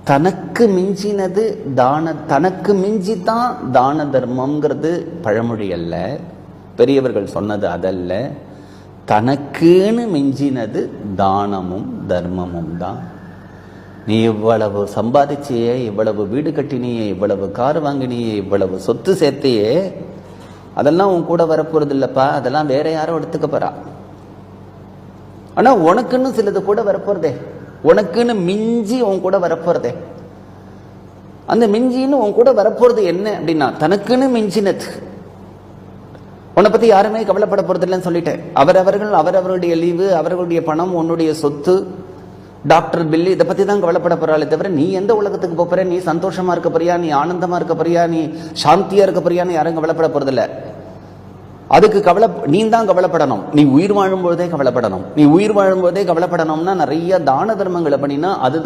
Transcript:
தனக்கு மிஞ்சினது தனக்கு மிஞ்சிதான் தான தர்மம்ங்கிறது பழமொழி அல்ல, பெரியவர்கள் சொன்னது அதல்ல. தனக்குன்னு மிஞ்சினது தானமும் தர்மமும் தான். நீ இவ்வளவு சம்பாதிச்சியே, இவ்வளவு வீடு கட்டினியே, இவ்வளவு கார் வாங்கினியே, இவ்வளவு சொத்து சேர்த்தையே, அதெல்லாம் உன் கூட வரப்போறது இல்லப்பா. அதெல்லாம் வேற யாரும் எடுத்துக்க போறா. ஆனா உனக்குன்னு சிலது கூட வரப்போறதே, உனக்குன்னு மிஞ்சி உன் கூட வரப்போறதே. அந்த மிஞ்சின்னு உன் கூட வரப்போறது என்ன அப்படின்னா தனக்குன்னு மிஞ்சினது. உன்னை பத்தி யாருமே கவலைப்பட போறது இல்லைன்னு சொல்லிட்டேன். அவரவர்களுடைய லீவு, அவர்களுடைய பணம், உன்னுடைய சொத்து, டாக்டர் பில்லு, இதை பத்தி தான் கவலைப்பட போறாளே தவிர நீ எந்த உலகத்துக்கு போற, நீ சந்தோஷமா இருக்க போறியா, நீ ஆனந்தமா இருக்க போறியா, நீ சாந்தியா இருக்க போறியான்னு யாரும் கவலைப்பட போறது இல்லை. அதுக்கு நீ தான் கவலைப்படணும். நீ உயிர் வாழும்போதே கவலைப்படணும். நீ உயிர் வாழும்போதே கவலைப்படணும்னா நிறைய தான தர்மங்களை பண்ணினா அது